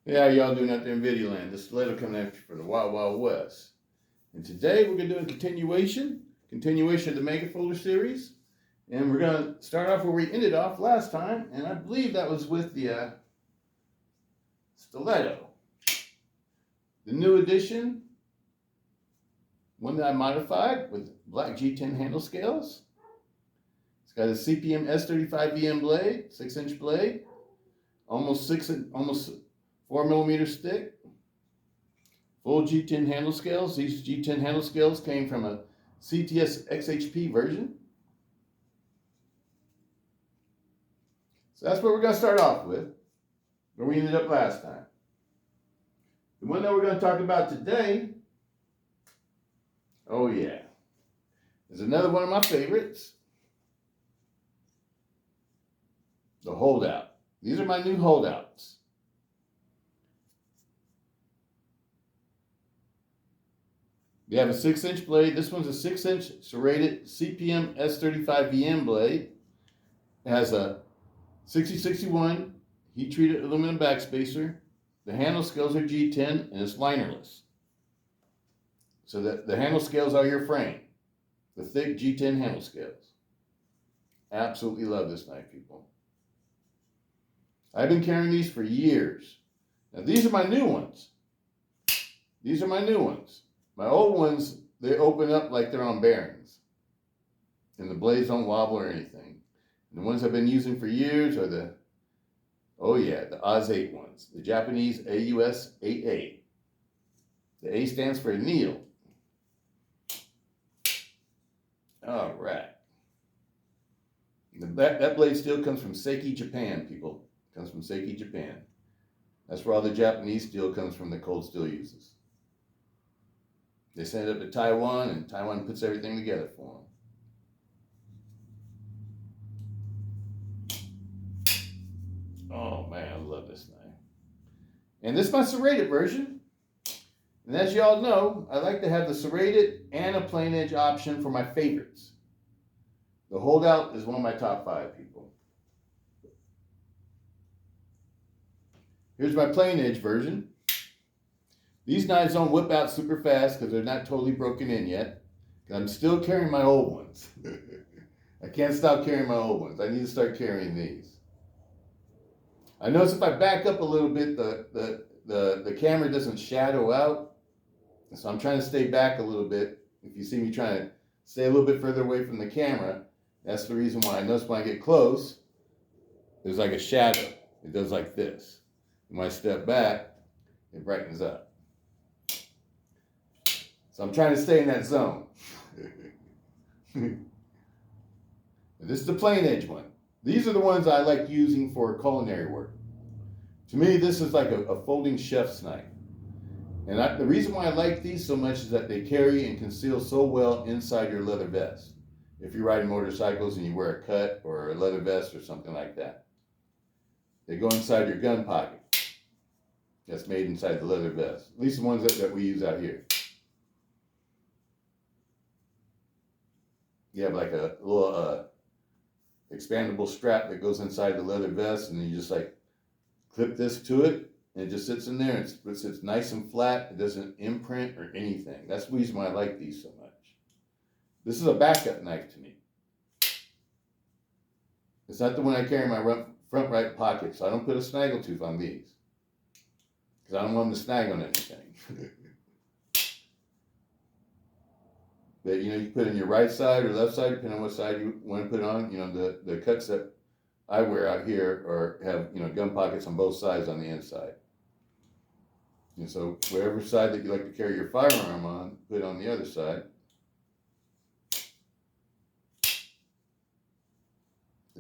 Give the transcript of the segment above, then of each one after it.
Hey, how y'all doing out there in video land? This Stiletto coming at you for the Wild Wild West. And today we're going to do a continuation of the Mega Folder series. And we're going to start off where we ended off last time. And I believe that was with the Stiletto. The new edition, one that I modified with black G10 handle scales. It's got a CPM S35 VM blade, 6-inch blade, almost 4 millimeters thick, full G10 handle scales. These G10 handle scales came from a CTS-XHP version. So that's what we're going to start off with, where we ended up last time. The one that we're going to talk about today, oh yeah, is another one of my favorites, the Holdout. These are my new holdouts. We have a 6-inch blade. This one's a 6-inch serrated CPM S35 VM blade. It has a 6061 heat-treated aluminum backspacer. The handle scales are G10 and it's linerless. So that the handle scales are your frame. The thick G10 handle scales. Absolutely love this knife, people. I've been carrying these for years. Now these are my new ones. These are my new ones. My old ones, they open up like they're on bearings. And the blades don't wobble or anything. And the ones I've been using for years are the Oz 8 ones. The Japanese AUS 8A. The A stands for anneal. All right. That blade steel comes from Seiki, Japan, people. It comes from Seiki, Japan. That's where all the Japanese steel comes from, the cold steel uses. They send it up to Taiwan, and Taiwan puts everything together for them. Oh man, I love this knife. And this is my serrated version. And as y'all know, I like to have the serrated and a plain edge option for my favorites. The Holdout is one of my top 5, people. Here's my plain edge version. These knives don't whip out super fast because they're not totally broken in yet. I'm still carrying my old ones. I can't stop carrying my old ones. I need to start carrying these. I notice if I back up a little bit, the camera doesn't shadow out. So I'm trying to stay back a little bit. If you see me trying to stay a little bit further away from the camera, that's the reason why. I notice when I get close, there's like a shadow. It does like this. And when I step back, it brightens up. So I'm trying to stay in that zone. This is the plain edge one. These are the ones I like using for culinary work. To me, this is like a folding chef's knife. And the reason why I like these so much is that they carry and conceal so well inside your leather vest. If you're riding motorcycles and you wear a cut or a leather vest or something like that. They go inside your gun pocket. That's made inside the leather vest. At least the ones that we use out here. You have like a little expandable strap that goes inside the leather vest, and you just like clip this to it, and it just sits in there, and it sits nice and flat. It doesn't imprint or anything. That's the reason why I like these so much. This is a backup knife to me. It's not the one I carry in my front right pocket, so I don't put a snaggletooth on these. Because I don't want them to snag on anything. But you put it in your right side or left side, depending on what side you want to put it on. The cuts that I wear out here have gun pockets on both sides on the inside. And so whatever side that you like to carry your firearm on, put it on the other side.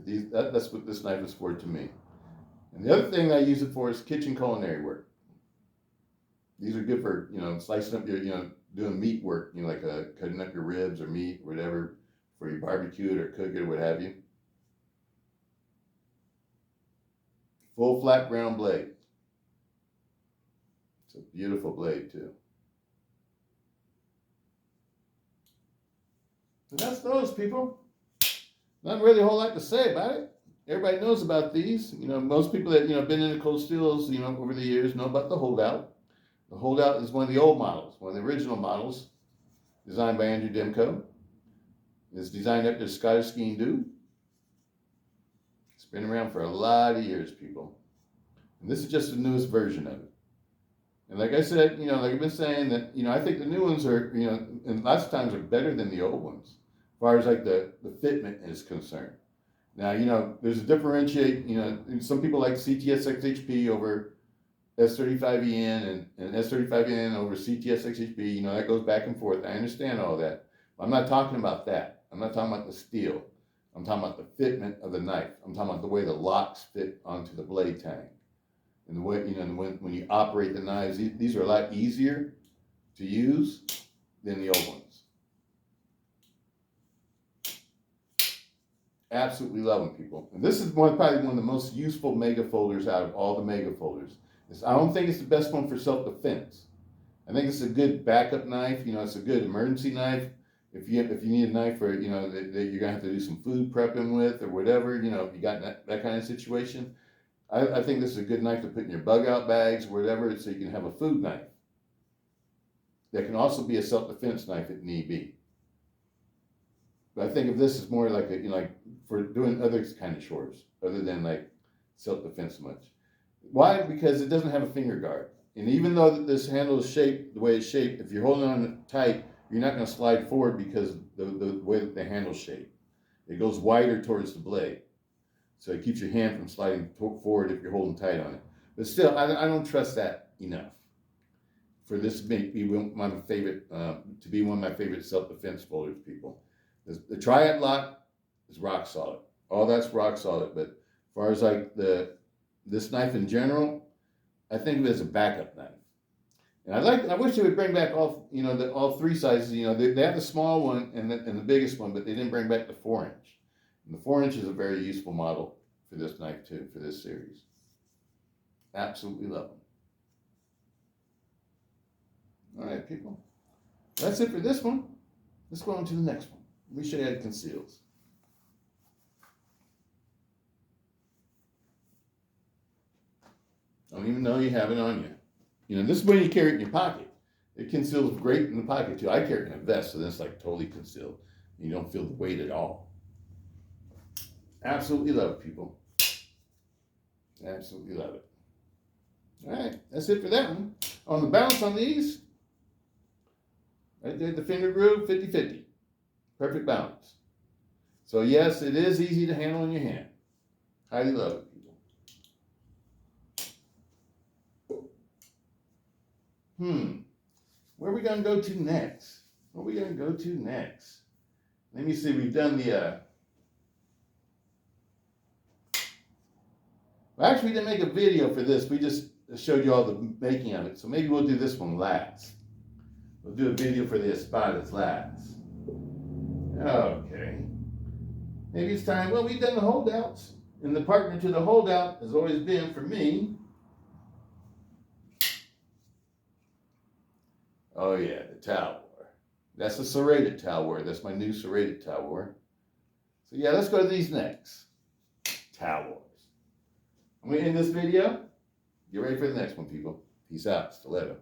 That's what this knife is for to me. And the other thing I use it for is kitchen culinary work. These are good for slicing up your doing meat work, like cutting up your ribs or meat, or whatever, for your barbecue it or cook it or what have you. Full flat ground blade. It's a beautiful blade too. And that's those, people. Not really a whole lot to say about it. everybody knows about these. You know, most people that, you know, been in the cold steels, you know, over the years know about the holdout. The holdout is one of the old models, one of the original models, designed by Andrew Demko. It's designed after the Scottish skiing do. It's been around for a lot of years, people. And this is just the newest version of it. And like I said, you know, like I've been saying that, you know, I think the new ones are, you know, and lots of times are better than the old ones, as far as like the fitment is concerned. Now, you know, there's a differentiate, you know, some people like CTS-XHP over S35EN and S35EN over CTS-XHP, you know, that goes back and forth. I understand all that. I'm not talking about that. I'm not talking about the steel. I'm talking about the fitment of the knife. I'm talking about the way the locks fit onto the blade tang. And the way, you know, when you operate the knives, these are a lot easier to use than the old ones. Absolutely love them, people. And this is probably one of the most useful mega folders out of all the mega folders. I don't think it's the best one for self-defense. I think it's a good backup knife. You know, it's a good emergency knife. If you need a knife for, you know, that you're gonna have to do some food prepping with or whatever, you know, if you got that kind of situation, I think this is a good knife to put in your bug out bags or whatever, so you can have a food knife. That can also be a self-defense knife if need be. But I think of this as more like a, you know, like for doing other kind of chores other than like self-defense much. Why? Because it doesn't have a finger guard. And even though this handle is shaped the way it's shaped, if you're holding on it tight, you're not going to slide forward because the way that the handle's shaped. It goes wider towards the blade. So it keeps your hand from sliding forward if you're holding tight on it. But still, I don't trust that enough for this to be one of my favorite self-defense folders, people. The triad lock is rock solid. All that's rock solid. But as far as like this knife in general, I think of it as a backup knife. And I wish they would bring back all, you know, all three sizes. You know, they have the small one and the biggest one, but they didn't bring back the 4-inch. And the 4-inch is a very useful model for this knife too, for this series. Absolutely love them. All right, people. That's it for this one. Let's go on to the next one. Let me show you how it conceals. Don't even know you have it on you. You know, this is when you carry it in your pocket. It conceals great in the pocket too. I carry it in a vest, so that's like totally concealed. You don't feel the weight at all. Absolutely love it, people. Absolutely love it. All right, that's it for that one. On the balance on these, right there, the finger groove, 50-50. Perfect balance. So yes, it is easy to handle in your hand. Highly love it, people. Where are we going to go to next? Where are we going to go to next? Let me see, we've done the... Well, actually, we didn't make a video for this. We just showed you all the making of it. So maybe we'll do this one last. We'll do a video for the Espadas last. Okay. Maybe it's time. Well, we've done the holdouts. And the partner to the holdout has always been, for me, oh yeah, the Towel War. That's the serrated Towel War. That's my new serrated Towel War. So yeah, let's go to these next. Towel Wars. I'm going to end this video. Get ready for the next one, people. Peace out. Stiletto.